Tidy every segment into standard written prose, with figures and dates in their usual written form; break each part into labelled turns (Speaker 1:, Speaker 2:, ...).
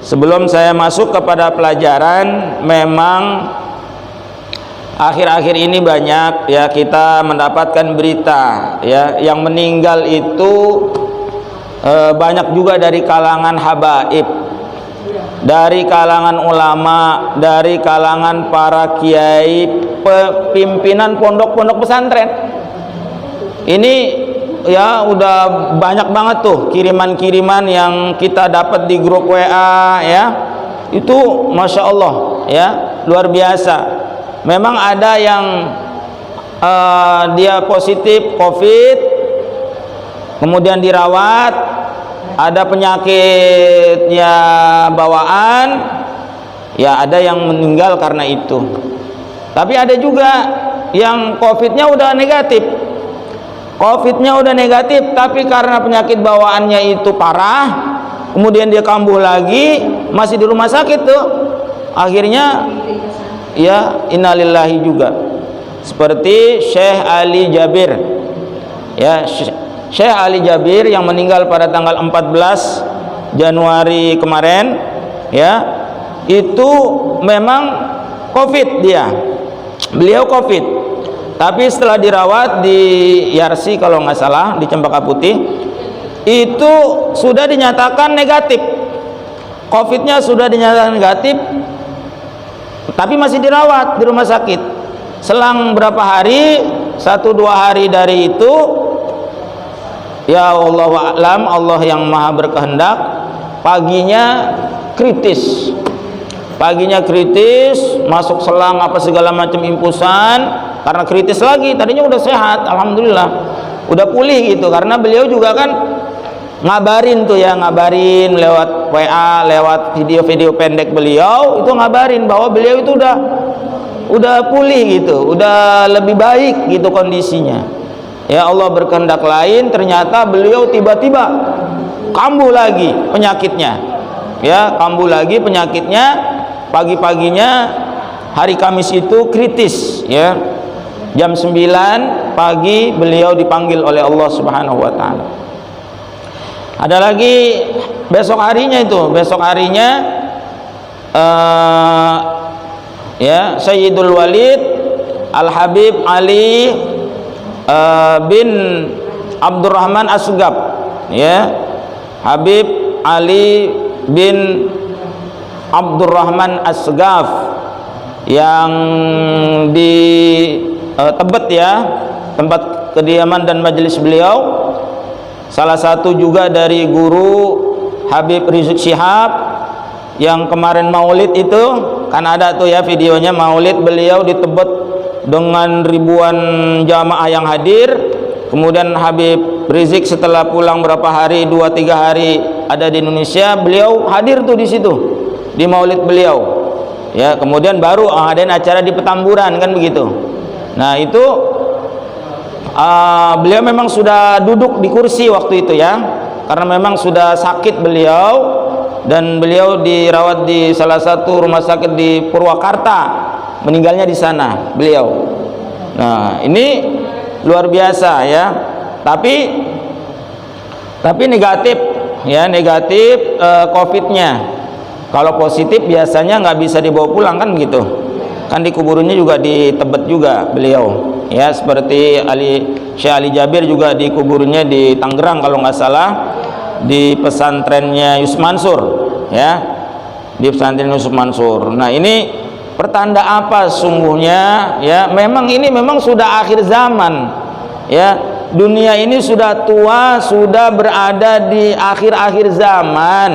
Speaker 1: Sebelum saya masuk kepada pelajaran, memang akhir-akhir ini banyak ya kita mendapatkan berita ya yang meninggal itu banyak juga dari kalangan habaib, dari kalangan ulama, dari kalangan para kiai, pimpinan pondok-pondok pesantren. Ini ya udah banyak banget tuh kiriman-kiriman yang kita dapat di grup WA ya. Itu Masya Allah ya, luar biasa. Memang ada yang dia positif COVID, kemudian dirawat, ada penyakitnya bawaan, ya ada yang meninggal karena itu. Tapi ada juga yang COVID-nya udah negatif. COVID-nya udah negatif, tapi karena penyakit bawaannya itu parah, kemudian dia kambuh lagi, masih di rumah sakit tuh. Akhirnya ya innalillahi juga. Seperti Syekh Ali Jabir. Ya, Syekh Ali Jabir yang meninggal pada tanggal 14 Januari kemarin ya, itu memang COVID dia. Beliau COVID. Tapi setelah dirawat di Yarsi kalau nggak salah, di Cempaka Putih, itu sudah dinyatakan negatif. COVID-nya sudah dinyatakan negatif, tapi masih dirawat di rumah sakit. Selang berapa hari, 1-2 hari dari itu, ya Allah a'lam, Allah yang maha berkehendak, paginya kritis. Paginya kritis, masuk selang apa segala macam impusan, karena kritis lagi. Tadinya udah sehat, alhamdulillah, udah pulih gitu. Karena beliau juga kan ngabarin tuh ya, ngabarin lewat WA, lewat video-video pendek beliau itu ngabarin bahwa beliau itu udah pulih gitu, udah lebih baik gitu kondisinya. Ya Allah berkehendak lain, ternyata beliau tiba-tiba kambuh lagi penyakitnya. Ya, kambuh lagi penyakitnya. Pagi-paginya hari Kamis itu kritis ya. Jam 9 pagi beliau dipanggil oleh Allah Subhanahu wa taala. Ada lagi besok harinya ya Sayyidul Walid Al Habib Ali bin Abdurrahman Asgab ya, Habib Ali bin Abdurrahman Asgaf yang di Tebet ya, tempat kediaman dan majelis beliau. Salah satu juga dari guru Habib Rizik Syihab yang kemarin maulid itu, kan ada tuh ya videonya maulid beliau di Tebet dengan ribuan jamaah yang hadir. Kemudian Habib Rizik setelah pulang berapa hari, 2-3 hari ada di Indonesia, beliau hadir tuh di situ di maulid beliau ya. Kemudian baru ada acara di Petamburan kan begitu. Nah itu beliau memang sudah duduk di kursi waktu itu ya, karena memang sudah sakit beliau, dan beliau dirawat di salah satu rumah sakit di Purwakarta, meninggalnya di sana beliau. Nah ini luar biasa ya, tapi negatif ya, negatif COVID-nya. Kalau positif biasanya nggak bisa dibawa pulang kan begitu. Kan dikuburnya juga di Tebet juga beliau. Ya seperti Syekh Ali Jabir juga dikuburnya di Tangerang kalau nggak salah, di pesantrennya Yusuf Mansur ya, di pesantren Yusuf Mansur. Nah ini pertanda apa sungguhnya ya, memang ini memang sudah akhir zaman ya, dunia ini sudah tua, sudah berada di akhir-akhir zaman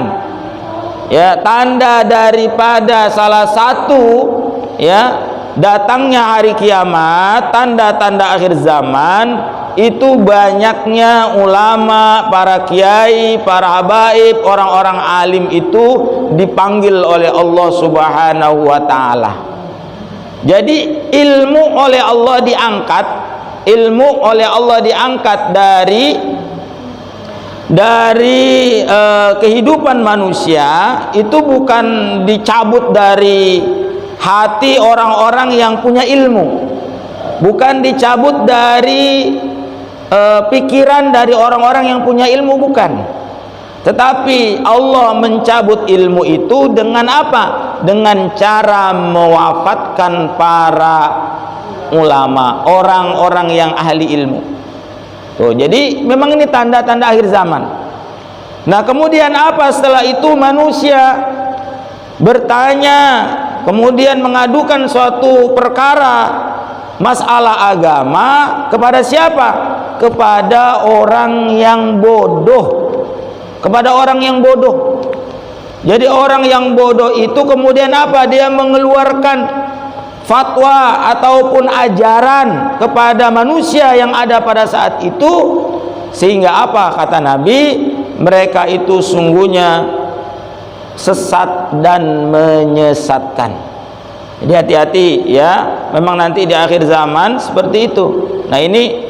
Speaker 1: ya. Tanda daripada salah satu ya datangnya hari kiamat, tanda-tanda akhir zaman itu banyaknya ulama, para kiai, para habaib, orang-orang alim itu dipanggil oleh Allah Subhanahu wa taala. Jadi ilmu oleh Allah diangkat dari kehidupan manusia, itu bukan dicabut dari hati orang-orang yang punya ilmu, bukan dicabut dari pikiran dari orang-orang yang punya ilmu, bukan. Tetapi Allah mencabut ilmu itu dengan apa? Dengan cara mewafatkan para ulama, orang-orang yang ahli ilmu. Tuh, jadi memang ini tanda-tanda akhir zaman. Nah, kemudian apa setelah itu? Manusia bertanya, kemudian mengadukan suatu perkara masalah agama kepada siapa? Kepada orang yang bodoh. Kepada orang yang bodoh. Jadi orang yang bodoh itu kemudian apa? Dia mengeluarkan fatwa ataupun ajaran kepada manusia yang ada pada saat itu, sehingga apa? Kata Nabi, mereka itu sungguhnya sesat dan menyesatkan. Jadi hati-hati ya, memang nanti di akhir zaman seperti itu. Nah, ini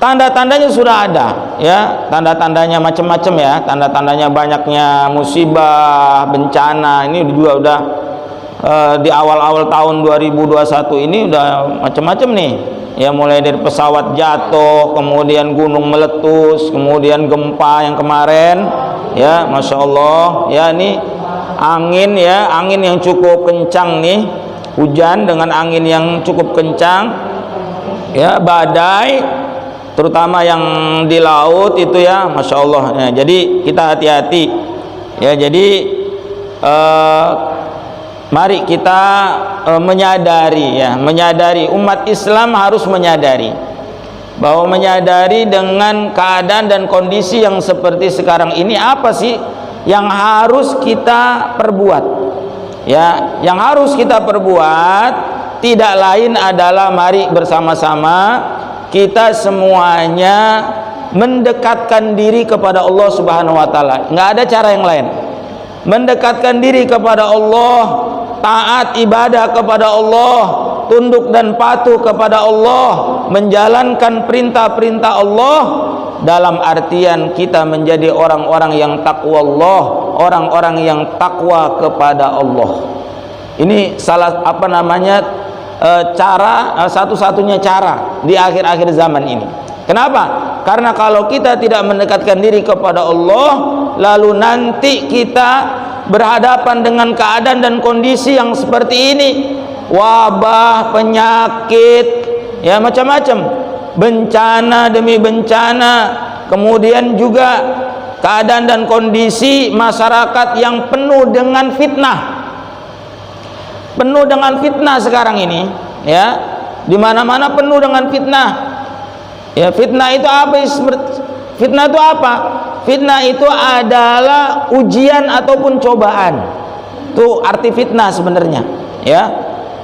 Speaker 1: tanda-tandanya sudah ada ya, tanda-tandanya macam-macam ya, tanda-tandanya banyaknya musibah, bencana. Ini juga udah di awal-awal tahun 2021 ini udah macam-macam nih ya, mulai dari pesawat jatuh, kemudian gunung meletus, kemudian gempa yang kemarin ya, Masya Allah ya. Ini angin ya, angin yang cukup kencang nih, hujan dengan angin yang cukup kencang ya, badai terutama yang di laut itu ya, Masya Allah ya. Jadi kita hati-hati ya. Jadi mari kita menyadari ya, menyadari, umat Islam harus menyadari bahwa menyadari dengan keadaan dan kondisi yang seperti sekarang ini, apa sih yang harus kita perbuat ya. Yang harus kita perbuat tidak lain adalah mari bersama-sama kita semuanya mendekatkan diri kepada Allah Subhanahu wa taala. Nggak ada cara yang lain. Mendekatkan diri kepada Allah, taat ibadah kepada Allah, tunduk dan patuh kepada Allah, menjalankan perintah-perintah Allah, dalam artian kita menjadi orang-orang yang takwa Allah, orang-orang yang takwa kepada Allah. Ini salah cara, satu-satunya cara di akhir-akhir zaman ini. Kenapa? Karena kalau kita tidak mendekatkan diri kepada Allah, lalu nanti kita berhadapan dengan keadaan dan kondisi yang seperti ini, wabah, penyakit ya, macam-macam, bencana demi bencana, kemudian juga keadaan dan kondisi masyarakat yang penuh dengan fitnah. Penuh dengan fitnah sekarang ini ya, di mana-mana penuh dengan fitnah ya. Fitnah itu apa? Fitnah itu apa? Fitnah itu adalah ujian ataupun cobaan. Itu arti fitnah sebenarnya ya.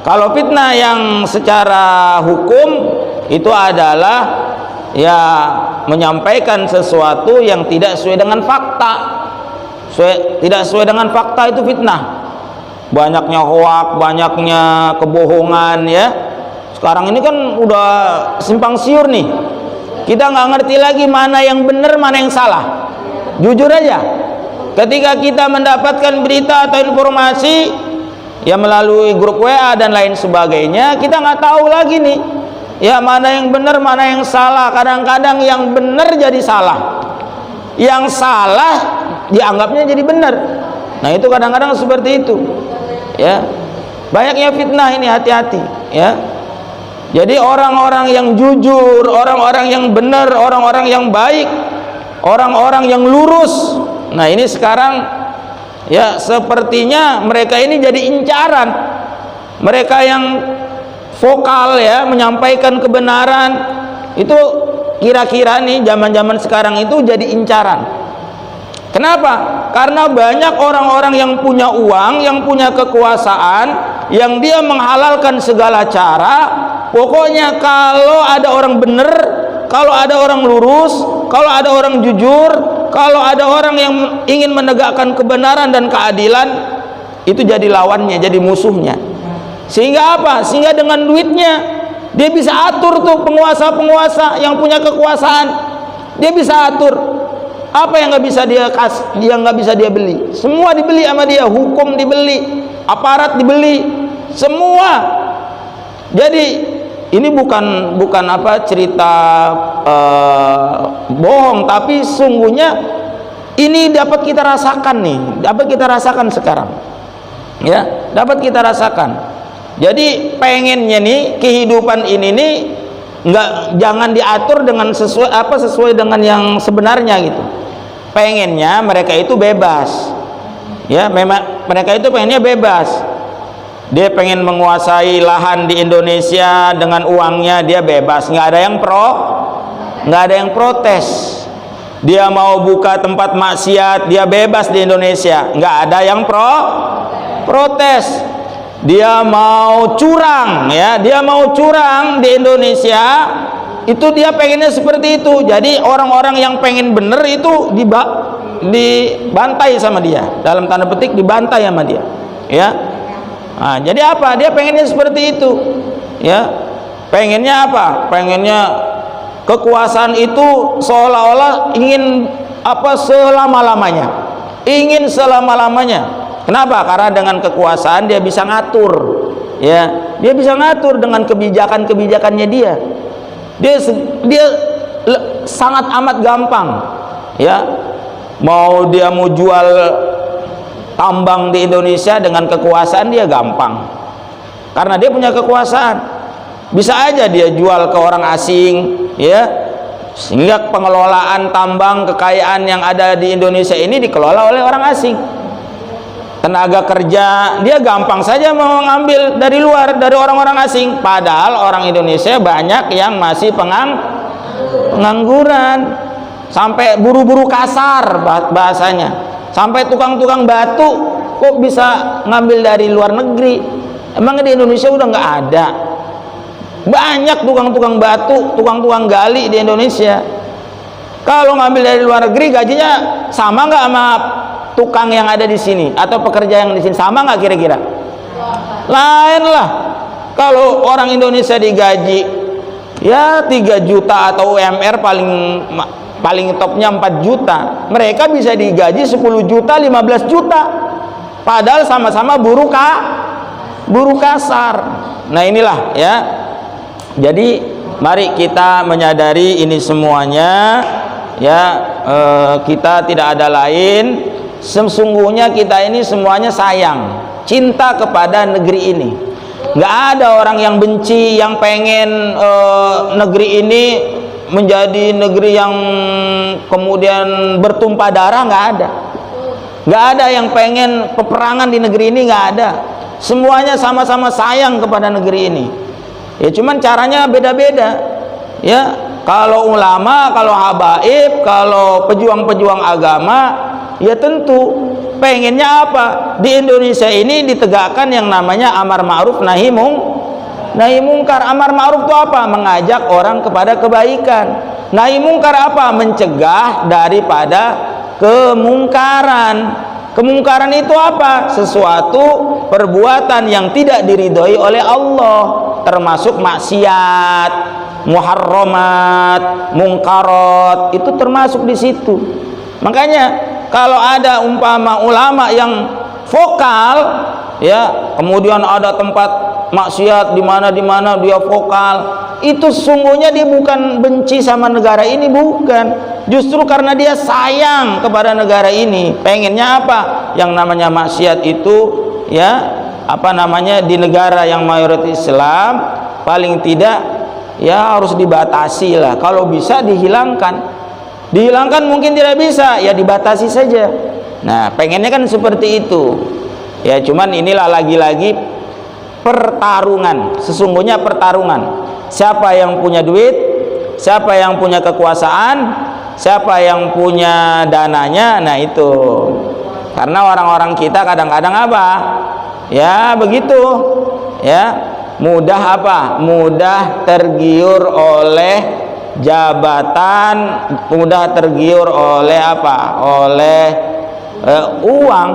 Speaker 1: Kalau fitnah yang secara hukum itu adalah ya menyampaikan sesuatu yang tidak sesuai dengan fakta. Tidak sesuai dengan fakta itu fitnah. Banyaknya hoak, banyaknya kebohongan ya. Sekarang ini kan udah simpang siur nih. Kita nggak ngerti lagi mana yang benar, mana yang salah. Jujur aja, ketika kita mendapatkan berita atau informasi ya melalui grup WA dan lain sebagainya, kita nggak tahu lagi nih ya mana yang benar, mana yang salah. Kadang-kadang yang benar jadi salah, yang salah dianggapnya jadi benar. Nah, itu kadang-kadang seperti itu ya. Banyaknya fitnah ini, hati-hati ya. Jadi orang-orang yang jujur, orang-orang yang benar, orang-orang yang baik, orang-orang yang lurus, nah ini sekarang ya sepertinya mereka ini jadi incaran. Mereka yang vokal ya, menyampaikan kebenaran itu kira-kira nih zaman-zaman sekarang itu jadi incaran. Kenapa? Karena banyak orang-orang yang punya uang, yang punya kekuasaan, yang dia menghalalkan segala cara. Pokoknya kalau ada orang benar, kalau ada orang lurus, kalau ada orang jujur, kalau ada orang yang ingin menegakkan kebenaran dan keadilan, itu jadi lawannya, jadi musuhnya. Sehingga apa? Sehingga dengan duitnya dia bisa atur tuh penguasa-penguasa yang punya kekuasaan. Dia bisa atur apa yang nggak bisa dia kasih, dia nggak bisa dia beli. Semua dibeli sama dia, hukum dibeli, aparat dibeli, semua. Jadi ini bukan apa cerita bohong, tapi sungguhnya Ini dapat kita rasakan nih, dapat kita rasakan sekarang, ya, dapat kita rasakan. Jadi pengennya nih kehidupan ini nih jangan diatur dengan sesuai dengan yang sebenarnya gitu. Pengennya mereka itu bebas, ya, memang mereka itu pengennya bebas. Dia pengen menguasai lahan di Indonesia dengan uangnya, dia bebas, nggak ada yang protes. Dia mau buka tempat maksiat, dia bebas di Indonesia, nggak ada yang protes. Dia mau curang, ya, dia mau curang di Indonesia, itu dia pengennya seperti itu. Jadi orang-orang yang pengen bener itu dibantai sama dia, dalam tanda petik dibantai sama dia, ya. Nah, jadi apa? Dia pengennya seperti itu, ya. Pengennya apa? Pengennya kekuasaan itu seolah-olah ingin selama-lamanya, ingin selama-lamanya. Kenapa? Karena dengan kekuasaan dia bisa ngatur, ya, dia bisa ngatur dengan kebijakannya dia sangat amat gampang, ya. Dia mau jual tambang di Indonesia dengan kekuasaan dia gampang, karena dia punya kekuasaan. Bisa aja dia jual ke orang asing, ya, sehingga pengelolaan tambang kekayaan yang ada di Indonesia ini dikelola oleh orang asing. Tenaga kerja dia gampang saja mau ngambil dari luar, dari orang-orang asing, padahal orang Indonesia banyak yang masih pengangguran, sampai buru-buru kasar bahasanya. Sampai tukang-tukang batu kok bisa ngambil dari luar negeri? Emang di Indonesia udah nggak ada? Banyak tukang-tukang batu, tukang-tukang gali di Indonesia. Kalau ngambil dari luar negeri gajinya sama nggak sama tukang yang ada di sini, atau pekerja yang di sini, sama nggak kira-kira? Lain lah. Kalau orang Indonesia digaji ya 3 juta atau UMR paling topnya 4 juta, mereka bisa digaji 10 juta, 15 juta, padahal sama-sama buruh kasar. Nah inilah, ya. Jadi mari kita menyadari ini semuanya, ya. Kita tidak ada lain, sesungguhnya kita ini semuanya sayang, cinta kepada negeri ini. Nggak ada orang yang benci, yang pengen negeri ini menjadi negeri yang kemudian bertumpah darah, nggak ada yang pengen peperangan di negeri ini, nggak ada. Semuanya sama-sama sayang kepada negeri ini, ya, cuman caranya beda-beda, ya. Kalau ulama, kalau habaib, kalau pejuang-pejuang agama, ya tentu pengennya apa? Di Indonesia ini ditegakkan yang namanya amar ma'ruf nahi mungkar. Amar ma'ruf itu apa? Mengajak orang kepada kebaikan. Nahi mungkar apa? Mencegah daripada kemungkaran. Kemungkaran itu apa? Sesuatu perbuatan yang tidak diridhoi oleh Allah, termasuk maksiat, muharramat, mungkarat, itu termasuk di situ. Makanya kalau ada umpama ulama yang vokal, ya, kemudian ada tempat maksiat di mana dia vokal, itu sesungguhnya dia bukan benci sama negara ini, bukan. Justru karena dia sayang kepada negara ini. Pengennya apa? Yang namanya maksiat itu, ya, di negara yang mayoritas Islam, paling tidak ya harus dibatasi lah. Kalau bisa dihilangkan mungkin tidak bisa, ya dibatasi saja. Nah pengennya kan seperti itu, ya. Cuman inilah lagi-lagi pertarungan, sesungguhnya pertarungan. Siapa yang punya duit, siapa yang punya kekuasaan, siapa yang punya dananya. Nah itu, karena orang-orang kita kadang-kadang apa, ya begitu, ya, mudah tergiur oleh jabatan, mudah tergiur oleh uang,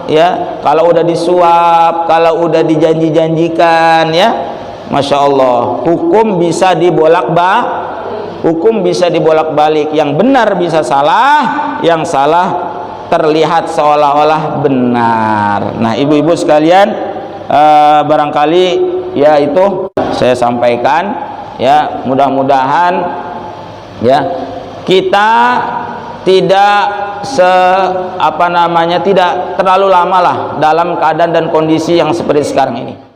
Speaker 1: ya. Kalau udah disuap, kalau udah dijanji-janjikan, ya, Masya Allah, hukum bisa dibolak-balik, yang benar bisa salah, yang salah terlihat seolah-olah benar. Nah ibu-ibu sekalian, barangkali ya itu saya sampaikan, ya. Mudah-mudahan, ya, kita tidak tidak terlalu lama lah dalam keadaan dan kondisi yang seperti sekarang ini.